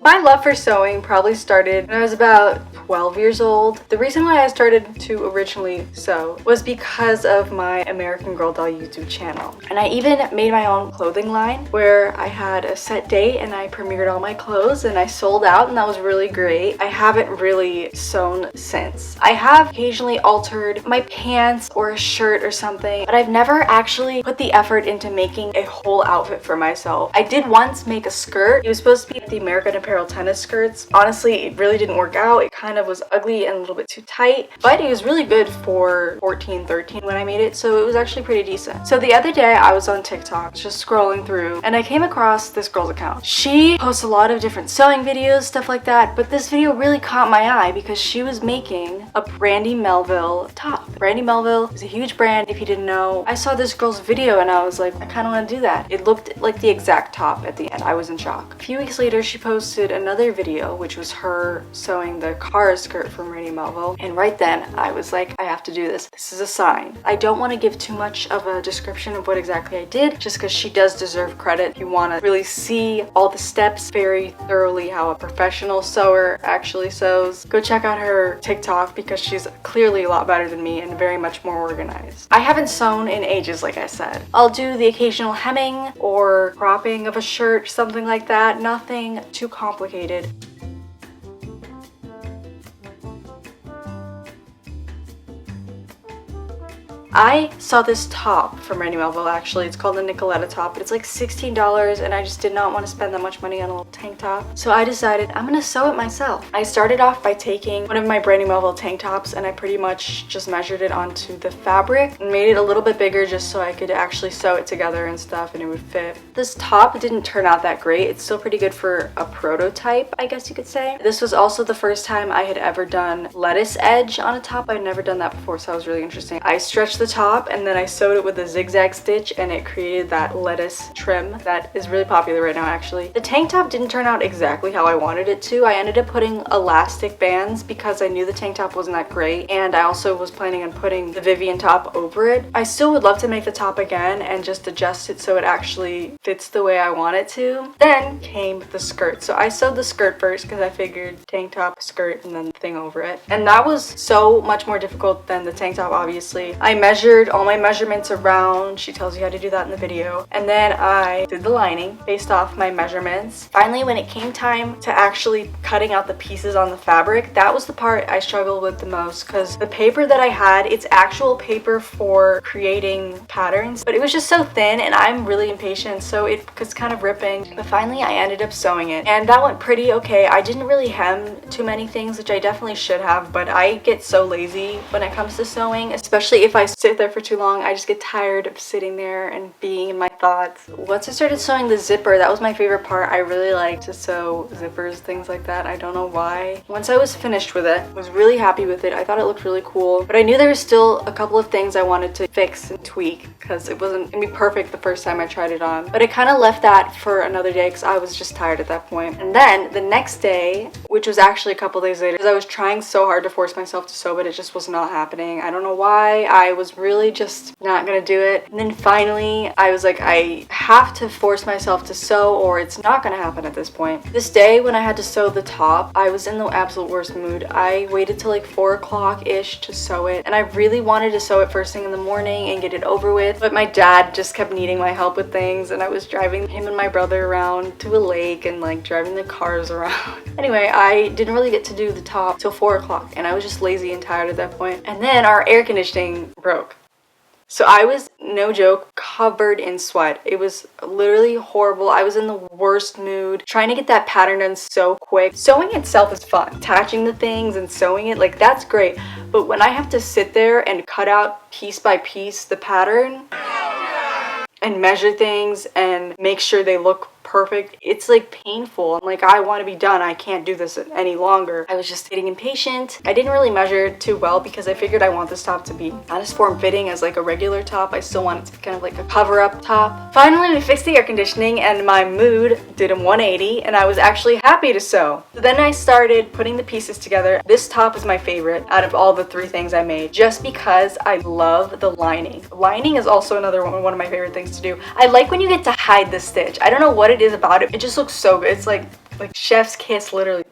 My love for sewing probably started when I was about 12 years old. The reason why I started to originally sew was because of my American Girl Doll YouTube channel. And I even made my own clothing line where I had a set date and I premiered all my clothes and I sold out, and that was really great. I haven't really sewn since. I have occasionally altered my pants or a shirt or something, but I've never actually put the effort into making a whole outfit for myself. I did once make a skirt. It was supposed to be the American Apparel tennis skirts. Honestly, it really didn't work out. It kind of was ugly and a little bit too tight, but it was really good for 14, 13 when I made it, so it was actually pretty decent. So the other day I was on TikTok just scrolling through and I came across this girl's account. She posts a lot of different sewing videos, stuff like that, but this video really caught my eye because she was making a Brandy Melville top. Brandy Melville is a huge brand, if you didn't know. I saw this girl's video and I was like, I kind of want to do that. It looked like the exact top at the end. I was in shock. A few weeks later, she posted another video, which was her sewing the car skirt from Brandy Melville, and right then I was like, I have to do this. This is a sign. I don't want to give too much of a description of what exactly I did, just because she does deserve credit. You want to really see all the steps very thoroughly, how a professional sewer actually sews. Go check out her TikTok because she's clearly a lot better than me and very much more organized. I haven't sewn in ages, like I said. I'll do the occasional hemming or cropping of a shirt, something like that. Nothing too complicated. I saw this top from Brandy Melville, actually. It's called the Nicoletta top, but it's like $16 and I just did not want to spend that much money on a little tank top. So I decided I'm gonna sew it myself. I started off by taking one of my Brandy Melville tank tops and I pretty much just measured it onto the fabric and made it a little bit bigger just so I could actually sew it together and stuff and it would fit. This top didn't turn out that great. It's still pretty good for a prototype, I guess you could say. This was also the first time I had ever done lettuce edge on a top. I'd never done that before, so that was really interesting. I stretched the top and then I sewed it with a zigzag stitch and it created that lettuce trim that is really popular right now, actually. The tank top didn't turn out exactly how I wanted it to. I ended up putting elastic bands because I knew the tank top wasn't that great, and I also was planning on putting the Vivian top over it. I still would love to make the top again and just adjust it so it actually fits the way I want it to. Then came the skirt. So I sewed the skirt first because I figured tank top, skirt, and then the thing over it. And that was so much more difficult than the tank top, obviously. I measured all my measurements around. She tells you how to do that in the video. And then I did the lining based off my measurements. Finally, when it came time to actually cutting out the pieces on the fabric, that was the part I struggled with the most because the paper that I had, it's actual paper for creating patterns, but it was just so thin and I'm really impatient, so it was kind of ripping. But finally, I ended up sewing it and that went pretty okay. I didn't really hem too many things, which I definitely should have, but I get so lazy when it comes to sewing, especially if I sit there for too long. I just get tired of sitting there and being in my thoughts. Once I started sewing the zipper, that was my favorite part. I really like to sew zippers, things like that. I don't know why. Once I was finished with it, I was really happy with it. I thought it looked really cool, but I knew there was still a couple of things I wanted to fix and tweak because it wasn't gonna be perfect the first time I tried it on. But I kind of left that for another day because I was just tired at that point. And then the next day, which was actually a couple days later, because I was trying so hard to force myself to sew, but it just was not happening. I don't know why. I was really just not gonna do it. And then finally, I was like, I have to force myself to sew or it's not gonna happen at this point. This day when I had to sew the top, I was in the absolute worst mood. I waited till like 4 o'clock-ish to sew it, and I really wanted to sew it first thing in the morning and get it over with, but my dad just kept needing my help with things and I was driving him and my brother around to a lake and like driving the cars around. Anyway, I didn't really get to do the top till 4 o'clock and I was just lazy and tired at that point. And then our air conditioning broke. So I was, no joke, covered in sweat. It was literally horrible. I was in the worst mood, trying to get that pattern done so quick. Sewing itself is fun. Attaching the things and sewing it, like that's great. But when I have to sit there and cut out piece by piece the pattern and measure things and make sure they look perfect, it's like painful. I'm like, I want to be done. I can't do this any longer. I was just getting impatient. I didn't really measure it too well because I figured I want this top to be not as form-fitting as like a regular top. I still want it to be kind of like a cover-up top. Finally, we fixed the air conditioning and my mood did a 180 and I was actually happy to sew. So then I started putting the pieces together. This top is my favorite out of all the 3 things I made just because I love the lining. Lining is also another one of my favorite things to do. I like when you get to hide the stitch. I don't know what it is about it. It just looks so good. It's like Like chef's kiss, literally.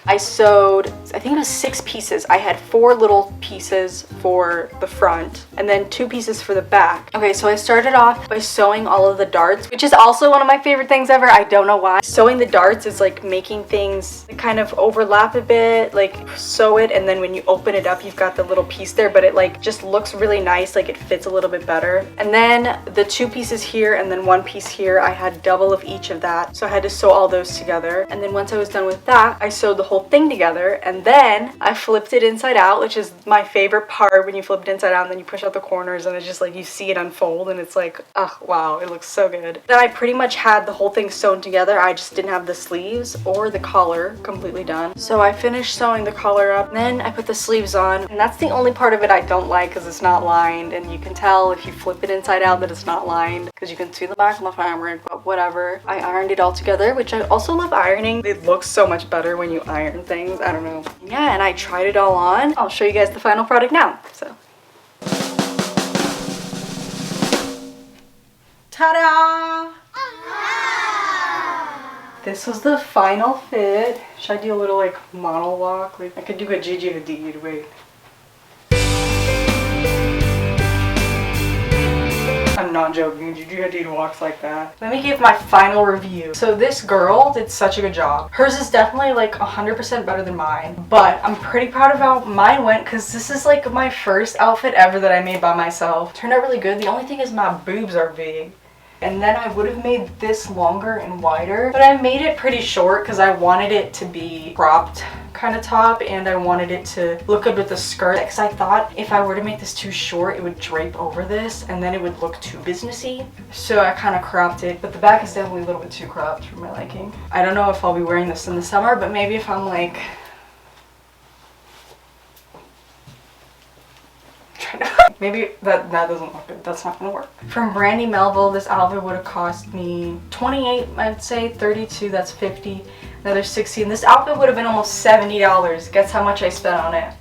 I sewed, I think it was 6 pieces. I had 4 little pieces for the front and then 2 pieces for the back. Okay, so I started off by sewing all of the darts, which is also one of my favorite things ever. I don't know why. Sewing the darts is like making things kind of overlap a bit, like sew it, and then when you open it up, you've got the little piece there, but it like just looks really nice, like it fits a little bit better. And then the 2 pieces here and then 1 piece here, I had double of each of that. So I had to sew all those together. And then once I was done with that, I sewed the whole thing together, and then I flipped it inside out, which is my favorite part, when you flip it inside out and then you push out the corners and it's just like you see it unfold and it's like, oh wow, it looks so good. Then I pretty much had the whole thing sewn together. I just didn't have the sleeves or the collar completely done. So I finished sewing the collar up, then I put the sleeves on, and that's the only part of it I don't like because it's not lined, and you can tell if you flip it inside out that it's not lined because you can see the back of the fabric, but whatever. I ironed it all together, which I also love ironing. It looks so much better when you iron things. I don't know. Yeah, and I tried it all on. I'll show you guys the final product now. So, ta-da! This was the final fit. Should I do a little like model walk? Like I could do a Gigi Hadid. Wait. I'm not joking, Gigi Hadid walks like that. Let me give my final review. So this girl did such a good job. Hers is definitely like 100% better than mine, but I'm pretty proud of how mine went because this is like my first outfit ever that I made by myself. Turned out really good. The only thing is my boobs are big. And then I would have made this longer and wider, but I made it pretty short because I wanted it to be cropped kind of top, and I wanted it to look good with the skirt because I thought if I were to make this too short, it would drape over this and then it would look too businessy. So I kind of cropped it, but the back is definitely a little bit too cropped for my liking. I don't know if I'll be wearing this in the summer, but maybe if I'm like maybe that doesn't look good. That's not gonna work. From Brandy Melville, this outfit would have cost me 28, I'd say 32, that's 50, another 60, and this outfit would have been almost $70. Guess how much I spent on it?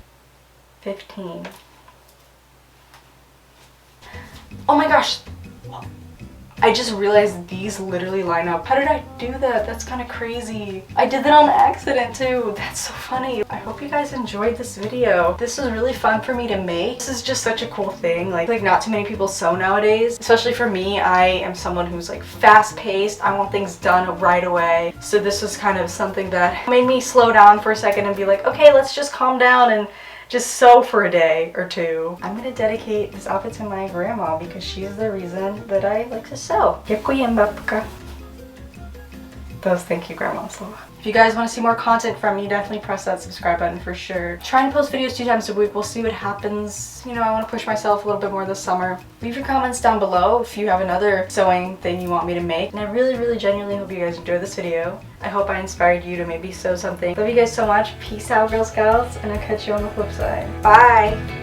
15. Oh my gosh, I just realized these literally line up. How did I do that? That's kind of crazy. I did that on accident too. That's so funny. I hope you guys enjoyed this video. This was really fun for me to make. This is just such a cool thing. Like not too many people sew nowadays. Especially for me, I am someone who's like fast paced. I want things done right away. So this was kind of something that made me slow down for a second and be like, okay, let's just calm down and just sew for a day or two. I'm gonna dedicate this outfit to my grandma because she is the reason that I like to sew. Thank you, Grandma. If you guys want to see more content from me, definitely press that subscribe button for sure. Try and post videos 2 times a week. We'll see what happens. You know, I want to push myself a little bit more this summer. Leave your comments down below if you have another sewing thing you want me to make. And I really, really genuinely hope you guys enjoyed this video. I hope I inspired you to maybe sew something. Love you guys so much. Peace out, Girl Scouts, and I'll catch you on the flip side. Bye!